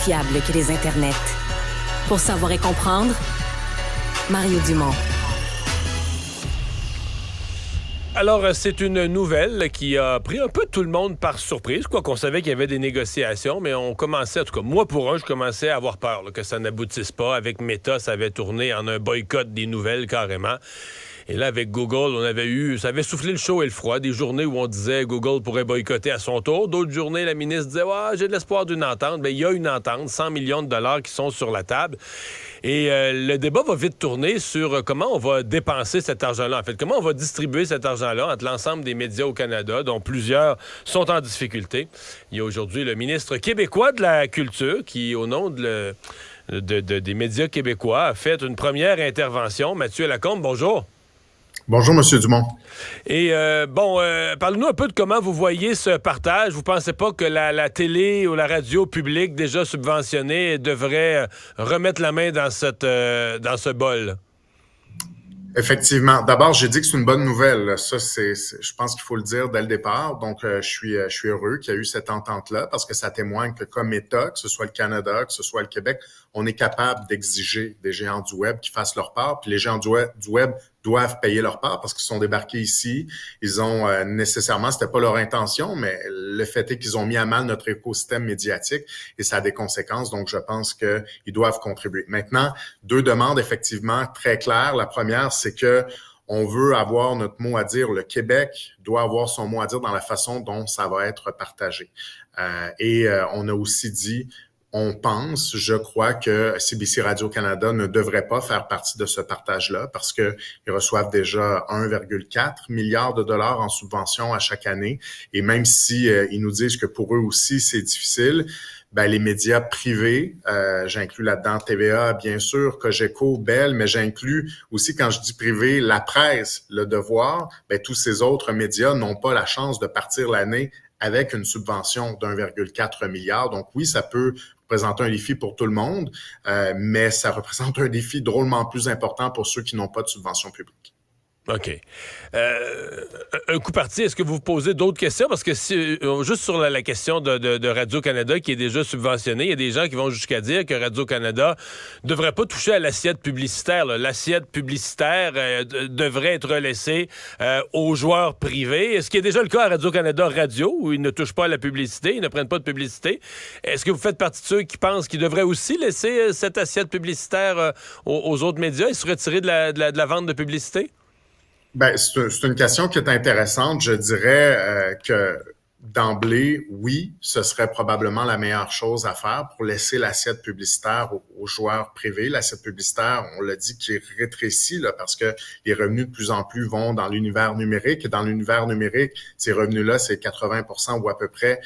fiable que les internets. Pour savoir et comprendre, Mario Dumont. Alors, c'est une nouvelle qui a pris un peu tout le monde par surprise, quoi qu'on savait qu'il y avait des négociations, mais on commençait, en tout cas, moi pour un, je commençais à avoir peur là, que ça n'aboutisse pas. Avec Meta, ça avait tourné en un boycott des nouvelles carrément. Et là, avec Google, ça avait soufflé le chaud et le froid. Des journées où on disait Google pourrait boycotter à son tour. D'autres journées, la ministre disait « j'ai de l'espoir d'une entente ». Bien, il y a une entente, 100 millions de dollars qui sont sur la table. Et le débat va vite tourner sur comment on va dépenser cet argent-là. En fait, comment on va distribuer cet argent-là entre l'ensemble des médias au Canada, dont plusieurs sont en difficulté. Il y a aujourd'hui le ministre québécois de la Culture qui, au nom des médias québécois, a fait une première intervention. Mathieu Lacombe, bonjour. Bonjour, M. Dumont. Et parlez-nous un peu de comment vous voyez ce partage. Vous pensez pas que la télé ou la radio publique déjà subventionnée devrait remettre la main dans ce bol? Effectivement. D'abord, j'ai dit que c'est une bonne nouvelle. Ça, je pense qu'il faut le dire dès le départ. Donc, je suis heureux qu'il y ait eu cette entente-là parce que ça témoigne que comme État, que ce soit le Canada, que ce soit le Québec, on est capable d'exiger des géants du web qui fassent leur part. Puis les géants du web doivent payer leur part parce qu'ils sont débarqués ici. Ils ont nécessairement, c'était pas leur intention, mais le fait est qu'ils ont mis à mal notre écosystème médiatique et ça a des conséquences. Donc, je pense qu'ils doivent contribuer. Maintenant, deux demandes effectivement très claires. La première, c'est que on veut avoir notre mot à dire. Le Québec doit avoir son mot à dire dans la façon dont ça va être partagé. On a aussi dit on pense, je crois, que CBC Radio-Canada ne devrait pas faire partie de ce partage-là parce que ils reçoivent déjà 1,4 milliard de dollars en subventions à chaque année. Et même si ils nous disent que pour eux aussi c'est difficile, les médias privés, j'inclus là-dedans TVA, bien sûr, Cogeco, Bell, mais j'inclus aussi, quand je dis privé, la presse, Le Devoir, tous ces autres médias n'ont pas la chance de partir l'année avec une subvention d'1,4 milliard. Donc oui, ça peut représenter un défi pour tout le monde, mais ça représente un défi drôlement plus important pour ceux qui n'ont pas de subvention publique. OK. Un coup parti, est-ce que vous vous posez d'autres questions? Parce que juste sur la question de Radio-Canada qui est déjà subventionnée, il y a des gens qui vont jusqu'à dire que Radio-Canada ne devrait pas toucher à l'assiette publicitaire. Là. L'assiette publicitaire devrait être laissée aux joueurs privés. Est-ce qu'il y a déjà le cas à Radio-Canada Radio où ils ne touchent pas à la publicité, ils ne prennent pas de publicité? Est-ce que vous faites partie de ceux qui pensent qu'ils devraient aussi laisser cette assiette publicitaire aux autres médias et se retirer de la vente de publicité? C'est une question qui est intéressante. Je dirais que d'emblée, oui, ce serait probablement la meilleure chose à faire pour laisser l'assiette publicitaire aux joueurs privés. L'assiette publicitaire, on l'a dit, qui est rétrécie là, parce que les revenus de plus en plus vont dans l'univers numérique. Et dans l'univers numérique, ces revenus-là, c'est 80% ou à peu près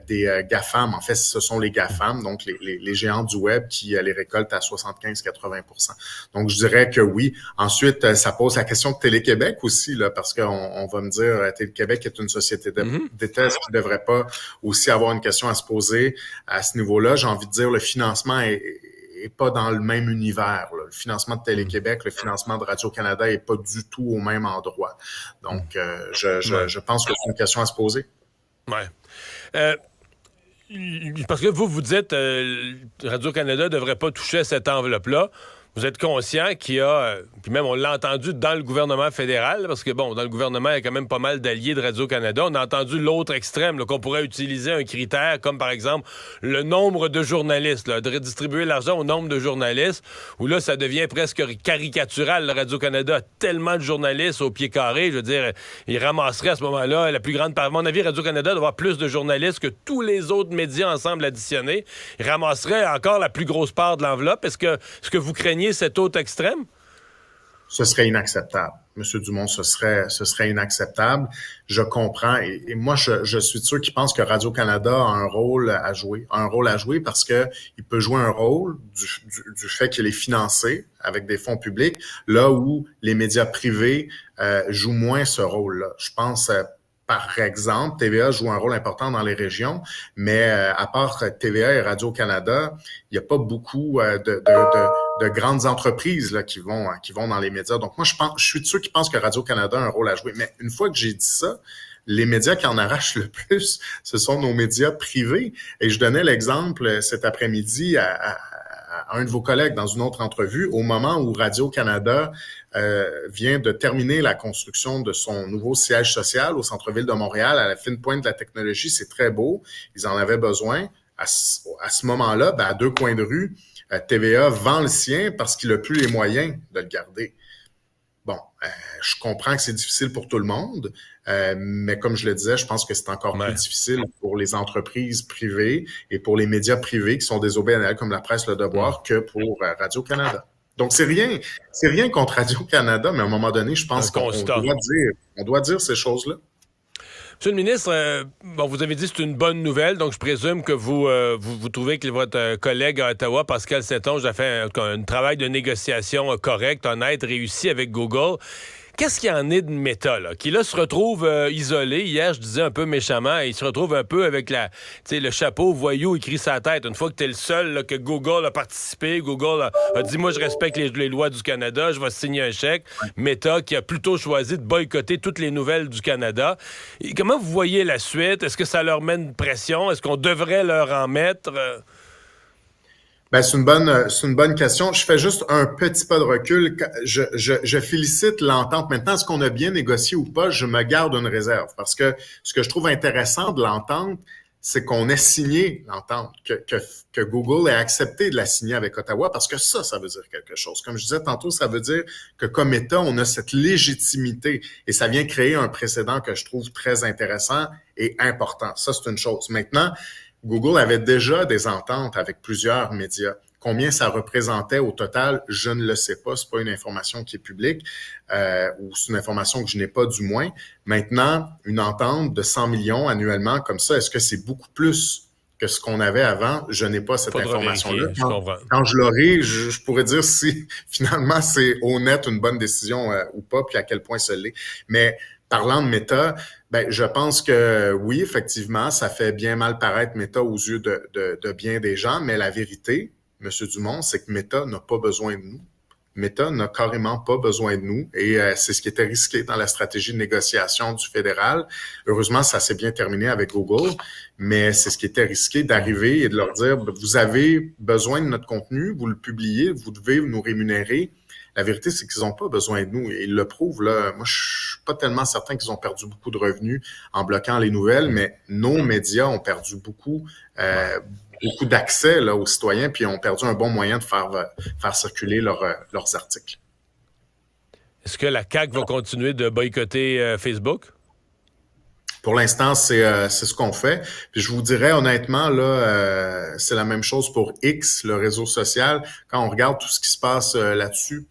des GAFAM. En fait, ce sont les GAFAM, donc les géants du web qui les récoltent à 75-80%. Donc, je dirais que oui. Ensuite, ça pose la question de Télé-Québec aussi, là, parce qu'on va me dire Télé-Québec est une société d'État, qui ne devrait pas aussi avoir une question à se poser à ce niveau-là. J'ai envie de dire le financement est pas dans le même univers. Là. Le financement de Télé-Québec, le financement de Radio-Canada est pas du tout au même endroit. Donc, je pense que c'est une question à se poser. Ouais. Parce que vous dites Radio-Canada ne devrait pas toucher à cette enveloppe-là. Vous êtes conscient qu'il y a, puis même on l'a entendu dans le gouvernement fédéral, parce que dans le gouvernement, il y a quand même pas mal d'alliés de Radio-Canada. On a entendu l'autre extrême, là, qu'on pourrait utiliser un critère comme, par exemple, le nombre de journalistes, là, de redistribuer l'argent au nombre de journalistes, où là, ça devient presque caricatural. Le Radio-Canada a tellement de journalistes au pied carré, je veux dire, il ramasserait à ce moment-là la plus grande part. À mon avis, Radio-Canada doit avoir plus de journalistes que tous les autres médias ensemble additionnés. Il ramasserait encore la plus grosse part de l'enveloppe. Est-ce que vous craignez cet autre extrême? Ce serait inacceptable. Monsieur Dumont, ce serait inacceptable. Je comprends. Et moi, je suis de ceux qui pensent que Radio-Canada a un rôle à jouer. Parce que il peut jouer un rôle du fait qu'il est financé avec des fonds publics, là où les médias privés jouent moins ce rôle-là. Je pense par exemple, TVA joue un rôle important dans les régions, mais à part TVA et Radio-Canada, il n'y a pas beaucoup de grandes entreprises là, qui vont dans les médias. Donc moi, je suis de ceux qui pensent que Radio-Canada a un rôle à jouer. Mais une fois que j'ai dit ça, les médias qui en arrachent le plus, ce sont nos médias privés. Et je donnais l'exemple cet après-midi à un de vos collègues dans une autre entrevue, au moment où Radio-Canada vient de terminer la construction de son nouveau siège social au centre-ville de Montréal, à la fine pointe de la technologie. C'est très beau, ils en avaient besoin. À ce moment-là, à 2 coins de rue, TVA vend le sien parce qu'il n'a plus les moyens de le garder. Bon, je comprends que c'est difficile pour tout le monde, mais comme je le disais, je pense que c'est encore plus difficile pour les entreprises privées et pour les médias privés qui sont des OBNL comme la Presse Le Devoir que pour Radio-Canada. Donc, c'est rien contre Radio-Canada, mais à un moment donné, je pense qu'on doit dire ces choses-là. Monsieur le ministre, vous avez dit que c'est une bonne nouvelle, donc je présume que vous trouvez que votre collègue à Ottawa, Pascal Saint-Onge, a fait un travail de négociation correct, honnête, réussi avec Google. Qu'est-ce qu'il y en est de Meta, là, qui là se retrouve isolé? Hier, je disais un peu méchamment, il se retrouve un peu avec le chapeau voyou écrit sur la tête. Une fois que t'es le seul là, que Google a participé, Google a dit, moi, je respecte les lois du Canada, je vais signer un chèque. Meta, qui a plutôt choisi de boycotter toutes les nouvelles du Canada. Et comment vous voyez la suite? Est-ce que ça leur met une pression? Est-ce qu'on devrait leur en mettre? C'est une bonne question. Je fais juste un petit pas de recul. Je félicite l'entente. Maintenant, est-ce qu'on a bien négocié ou pas? Je me garde une réserve parce que ce que je trouve intéressant de l'entente, c'est qu'on ait signé l'entente, que Google ait accepté de la signer avec Ottawa parce que ça veut dire quelque chose. Comme je disais tantôt, ça veut dire que comme État, on a cette légitimité et ça vient créer un précédent que je trouve très intéressant et important. Ça, c'est une chose. Maintenant, Google avait déjà des ententes avec plusieurs médias. Combien ça représentait au total, je ne le sais pas. C'est pas une information qui est publique ou c'est une information que je n'ai pas du moins. Maintenant, une entente de 100 millions annuellement comme ça, est-ce que c'est beaucoup plus que ce qu'on avait avant? Je n'ai pas cette information-là. Quand je l'aurai, je pourrais dire si finalement c'est honnête, une bonne décision ou pas, puis à quel point ça l'est. Mais parlant de Meta, je pense que oui, effectivement, ça fait bien mal paraître Meta aux yeux de bien des gens, mais la vérité, M. Dumont, c'est que Meta n'a pas besoin de nous. Meta n'a carrément pas besoin de nous et c'est ce qui était risqué dans la stratégie de négociation du fédéral. Heureusement, ça s'est bien terminé avec Google, mais c'est ce qui était risqué d'arriver et de leur dire, vous avez besoin de notre contenu, vous le publiez, vous devez nous rémunérer. La vérité, c'est qu'ils n'ont pas besoin de nous et ils le prouvent. Là. Moi, je suis pas tellement certain qu'ils ont perdu beaucoup de revenus en bloquant les nouvelles, mais nos médias ont perdu beaucoup d'accès là, aux citoyens puis ont perdu un bon moyen de faire circuler leurs articles. Est-ce que la CAQ va continuer de boycotter Facebook? Pour l'instant, c'est ce qu'on fait. Puis je vous dirais honnêtement, là, c'est la même chose pour X, le réseau social. Quand on regarde tout ce qui se passe là-dessus,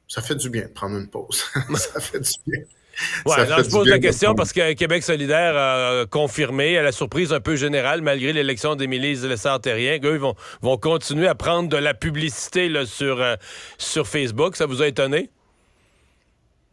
ça fait du bien de prendre une pause. Ça fait du bien. Ouais, je pose la question parce que Québec solidaire a confirmé, à la surprise un peu générale, malgré l'élection d'Émilie Lessard-Terrien, qu'eux vont continuer à prendre de la publicité là, sur Facebook. Ça vous a étonné?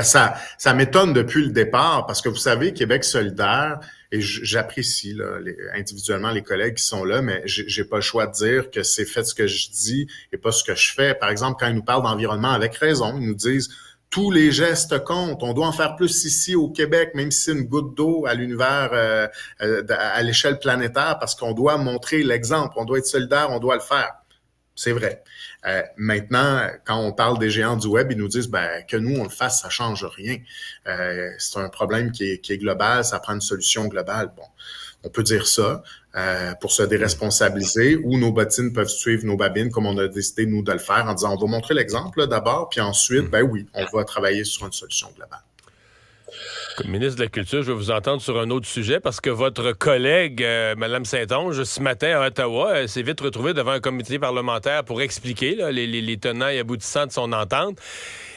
Ça m'étonne depuis le départ parce que vous savez, Québec solidaire, et j'apprécie là, individuellement les collègues qui sont là, mais j'ai pas le choix de dire que c'est fait ce que je dis et pas ce que je fais. Par exemple, quand ils nous parlent d'environnement avec raison, ils nous disent tous les gestes comptent. On doit en faire plus ici au Québec, même si c'est une goutte d'eau à l'univers, à l'échelle planétaire, parce qu'on doit montrer l'exemple. On doit être solidaire, on doit le faire. C'est vrai. Maintenant, quand on parle des géants du web, ils nous disent que nous, on le fasse, ça change rien. C'est un problème qui est global, ça prend une solution globale. Bon, on peut dire ça pour se déresponsabiliser ou nos bottines peuvent suivre nos babines comme on a décidé, nous, de le faire en disant on va montrer l'exemple là, d'abord, puis ensuite, oui, on va travailler sur une solution globale. Comme ministre de la Culture, je vais vous entendre sur un autre sujet parce que votre collègue, Mme Saint-Onge, ce matin à Ottawa, s'est vite retrouvée devant un comité parlementaire pour expliquer là, les tenants et aboutissants de son entente.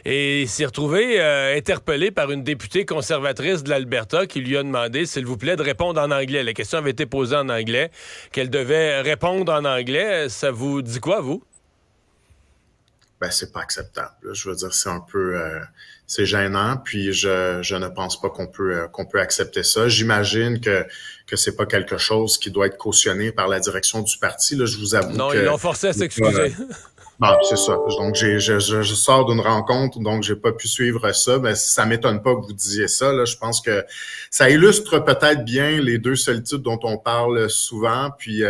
Et s'est retrouvée interpellée par une députée conservatrice de l'Alberta qui lui a demandé, s'il vous plaît, de répondre en anglais. La question avait été posée en anglais, qu'elle devait répondre en anglais. Ça vous dit quoi, vous? C'est pas acceptable. Là. Je veux dire, c'est un peu... c'est gênant, puis je ne pense pas qu'on peut accepter ça. J'imagine que c'est pas quelque chose qui doit être cautionné par la direction du parti. Là, je vous avoue non, que... ils l'ont forcé à s'excuser. Bon, c'est ça. Donc, je sors d'une rencontre, donc j'ai pas pu suivre ça. Mais ça m'étonne pas que vous disiez ça. Là. Je pense que ça illustre peut-être bien les deux solitudes dont on parle souvent, puis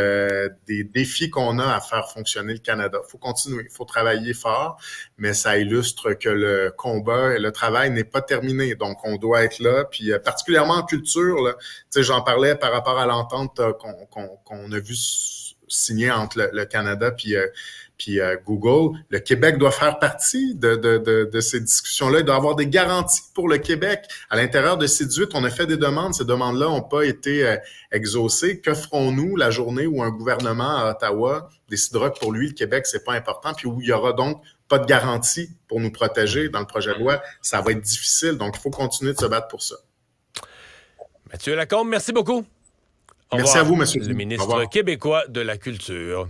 des défis qu'on a à faire fonctionner le Canada. Il faut continuer, il faut travailler fort, mais ça illustre que le combat et le travail n'est pas terminé. Donc, on doit être là, puis particulièrement en culture. Là, tu sais, j'en parlais par rapport à l'entente qu'on a vu signer entre le Canada puis Google. Le Québec doit faire partie de ces discussions-là. Il doit y avoir des garanties pour le Québec. À l'intérieur de C18, on a fait des demandes. Ces demandes-là n'ont pas été exaucées. Que ferons-nous la journée où un gouvernement à Ottawa décidera que pour lui, le Québec, c'est pas important, puis où il y aura donc pas de garantie pour nous protéger dans le projet de loi? Ça va être difficile. Donc, il faut continuer de se battre pour ça. Mathieu Lacombe, merci beaucoup. Merci à vous, M. Le ministre québécois de la Culture.